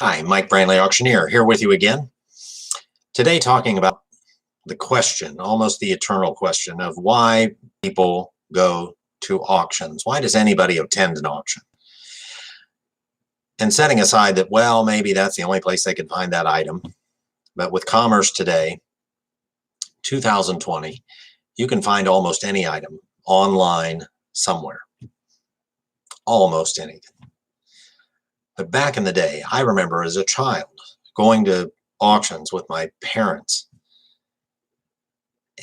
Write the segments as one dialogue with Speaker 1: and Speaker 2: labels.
Speaker 1: Hi, Mike Brantley, auctioneer, here with you again. Today talking about the question, almost the eternal question of why people go to auctions. Why does anybody attend an auction? And setting aside that, well, maybe that's the only place they can find that item. But with commerce today, 2020, you can find almost any item online somewhere. Almost anything. But back in the day, I remember as a child going to auctions with my parents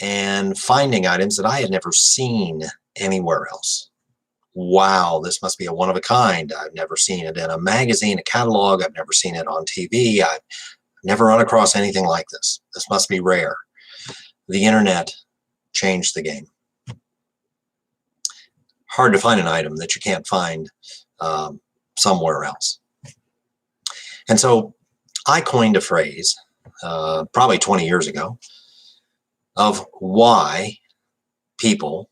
Speaker 1: and finding items that I had never seen anywhere else. Wow, this must be a one of a kind. I've never seen it in a magazine, a catalog. I've never seen it on TV. I've never run across anything like this. This must be rare. The internet changed the game. Hard to find an item that you can't find somewhere else. And so I coined a phrase probably 20 years ago of why people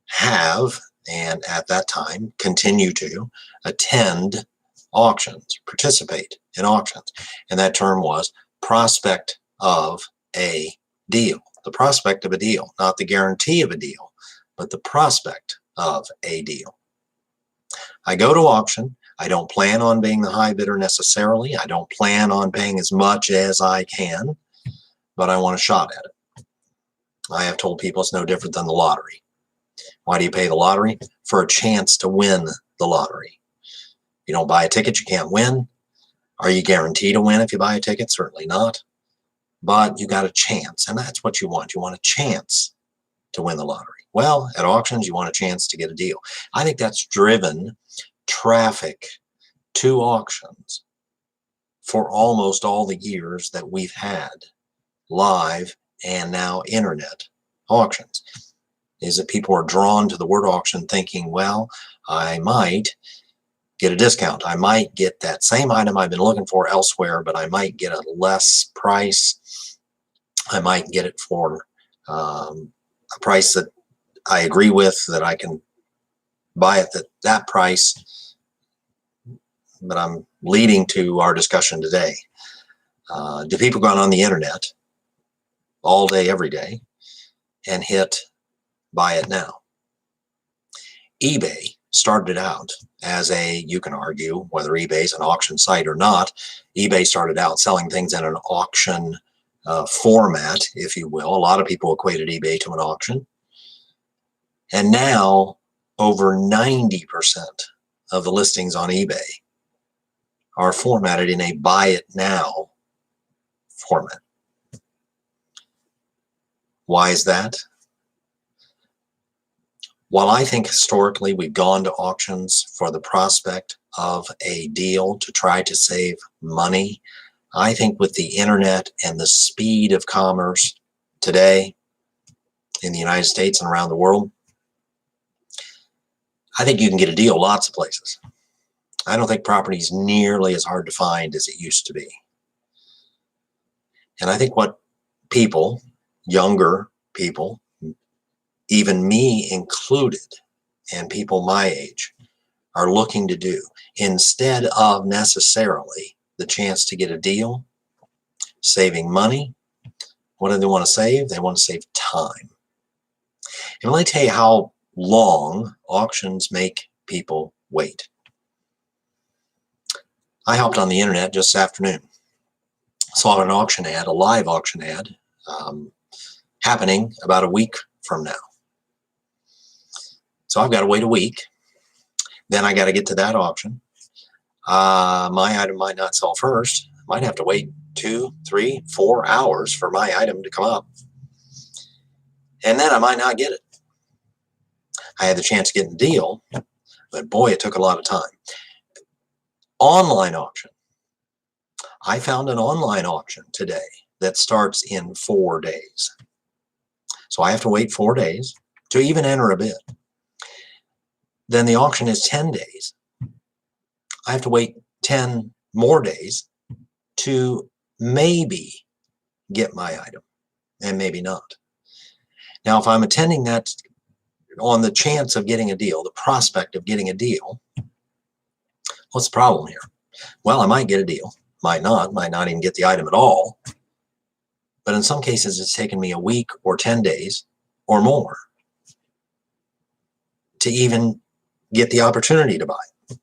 Speaker 1: have, and at that time continue to, attend auctions, participate in auctions. And that term was prospect of a deal. The prospect of a deal, not the guarantee of a deal, but the prospect of a deal. I go to auction. I don't plan on being the high bidder necessarily. I don't plan on paying as much as I can, but I want a shot at it. I have told people it's no different than the lottery. Why do you pay the lottery? For a chance to win the lottery. You don't buy a ticket, you can't win. Are you guaranteed to win if you buy a ticket? Certainly not. But you got a chance, and that's what you want. You want a chance to win the lottery. Well, at auctions, you want a chance to get a deal. I think that's driven traffic to auctions for almost all the years that we've had live and now internet auctions, is that people are drawn to the word auction thinking, well, I might get a discount. I might get that same item I've been looking for elsewhere, but I might get a less price. I might get it for a price that I agree with, that I can buy it at that price. But I'm leading to our discussion today. Do people go out on the internet all day, every day, and hit buy it now? eBay started out as a, you can argue whether eBay is an auction site or not. eBay started out selling things in an auction format, if you will. A lot of people equated eBay to an auction. And now over 90% of the listings on eBay are formatted in a buy it now format. Why is that? While I think historically we've gone to auctions for the prospect of a deal to try to save money, I think with the internet and the speed of commerce today in the United States and around the world, I think you can get a deal lots of places. I don't think property is nearly as hard to find as it used to be. And I think what people, younger people, even me included, and people my age, are looking to do, instead of necessarily the chance to get a deal, saving money, what do they want to save? They want to save time. And let me tell you how long auctions make people wait. I hopped on the internet just this afternoon, saw an auction ad, a live auction ad, happening about a week from now. So I've got to wait a week. Then I got to get to that auction. My item might not sell first. Might have to wait 2, 3, 4 hours for my item to come up. And then I might not get it. I had the chance of getting a deal, but boy, it took a lot of time. Online auction. I found an online auction today that starts in 4 days. So I have to wait 4 days to even enter a bid. Then the auction is 10 days. I have to wait 10 more days to maybe get my item, and maybe not. Now, if I'm attending that on the chance of getting a deal, the prospect of getting a deal, what's the problem here? Well, I might get a deal, might not even get the item at all. But in some cases, it's taken me a week or 10 days or more to even get the opportunity to buy.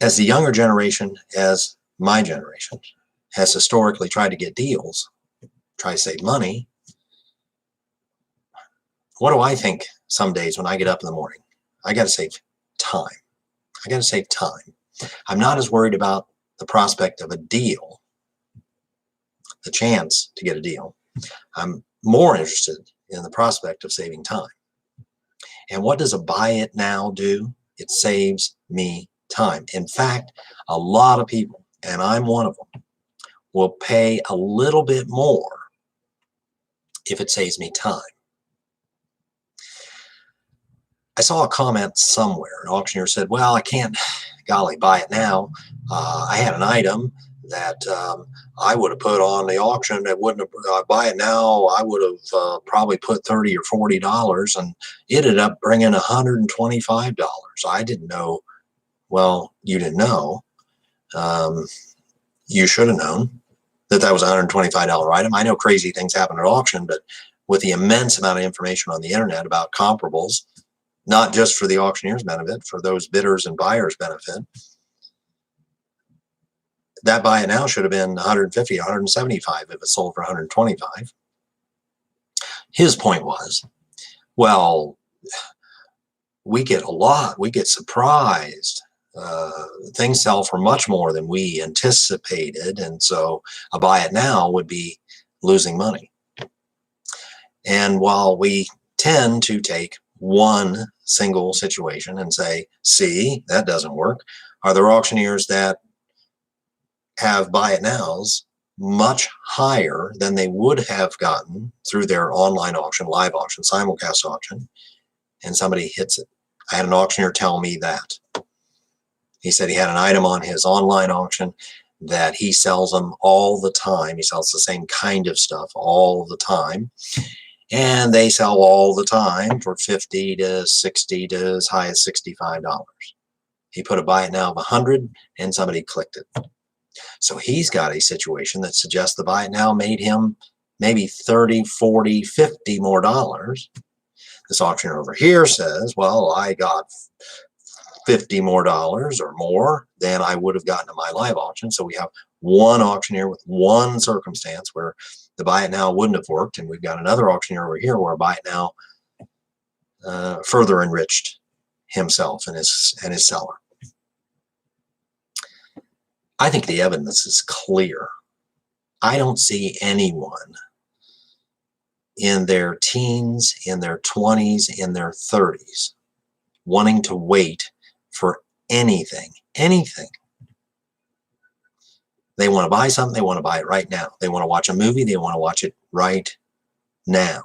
Speaker 1: As the younger generation, as my generation, has historically tried to get deals, try to save money, what do I think some days when I get up in the morning? I got to save time. I got to save time. I'm not as worried about the prospect of a deal, the chance to get a deal. I'm more interested in the prospect of saving time. And what does a buy it now do? It saves me time. In fact, a lot of people, and I'm one of them, will pay a little bit more if it saves me time. I saw a comment somewhere. An auctioneer said, well, I can't, golly, buy it now. I had an item that I would have put on the auction that wouldn't have, buy it now, I would have probably put $30 or $40, and it ended up bringing $125. I didn't know. Well, you didn't know. You should have known that that was a $125 item. I know crazy things happen at auction, but with the immense amount of information on the internet about comparables, not just for the auctioneer's benefit, for those bidders and buyers' benefit, that buy it now should have been 150, 175 if it sold for 125. His point was, well, we get a lot, we get surprised. Things sell for much more than we anticipated, and so a buy it now would be losing money. And while we tend to take one single situation and say, see, that doesn't work, are there auctioneers that have buy it nows much higher than they would have gotten through their online auction, live auction, simulcast auction, and somebody hits it? I had an auctioneer tell me that. He said he had an item on his online auction that he sells them all the time. He sells the same kind of stuff all the time. And they sell all the time for $50 to $60 to as high as $65. He put a buy it now of $100 and somebody clicked it. So he's got a situation that suggests the buy it now made him maybe $30, $40, $50 more dollars. This auctioneer over here says, well, I got $50 more dollars or more than I would have gotten at my live auction. So we have one auctioneer with one circumstance where the buy it now wouldn't have worked, and we've got another auctioneer over here where a buy it now further enriched himself and his seller. I think the evidence is clear. I don't see anyone in their teens, in their 20s, in their 30s wanting to wait for anything. They want to buy something, they want to buy it right now. They want to watch a movie, they want to watch it right now.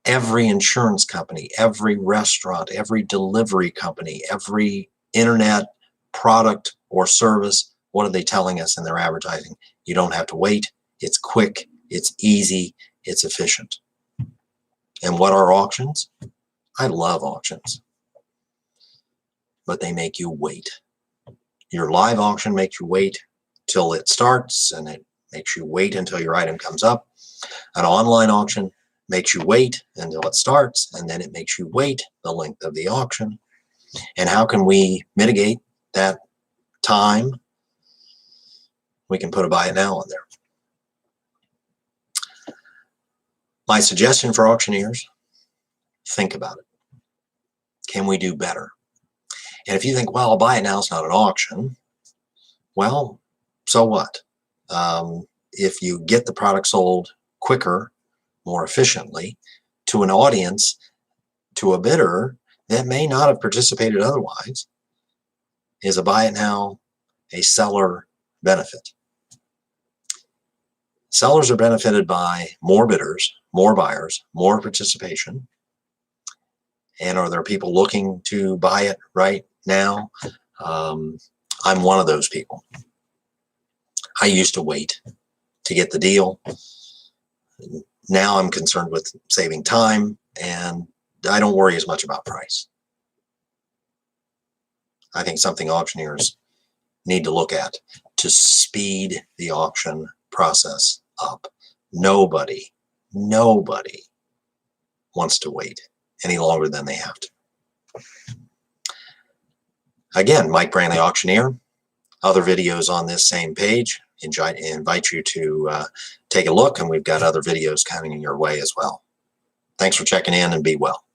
Speaker 1: Every insurance company, every restaurant, every delivery company, every internet product or service, what are they telling us in their advertising? You don't have to wait. It's quick, it's easy, it's efficient. And what are auctions? I love auctions, but they make you wait. Your live auction makes you wait till it starts, and it makes you wait until your item comes up. An online auction makes you wait until it starts, and then it makes you wait the length of the auction. And how can we mitigate that time? We can put a buy it now on there. My suggestion for auctioneers, think about it. Can we do better? And if you think, well, I'll buy it now, it's not an auction. Well, so what? If you get the product sold quicker, more efficiently, to an audience, to a bidder that may not have participated otherwise, is a buy it now a seller benefit? Sellers are benefited by more bidders, more buyers, more participation. And are there people looking to buy it right now? I'm one of those people. I used to wait to get the deal. Now I'm concerned with saving time, and I don't worry as much about price. I think something auctioneers need to look at to speed the auction process up. Nobody wants to wait any longer than they have to. Again, Mike Brantley, auctioneer. Other videos on this same page. Invite you to take a look, and we've got other videos coming your way as well. Thanks for checking in, and be well.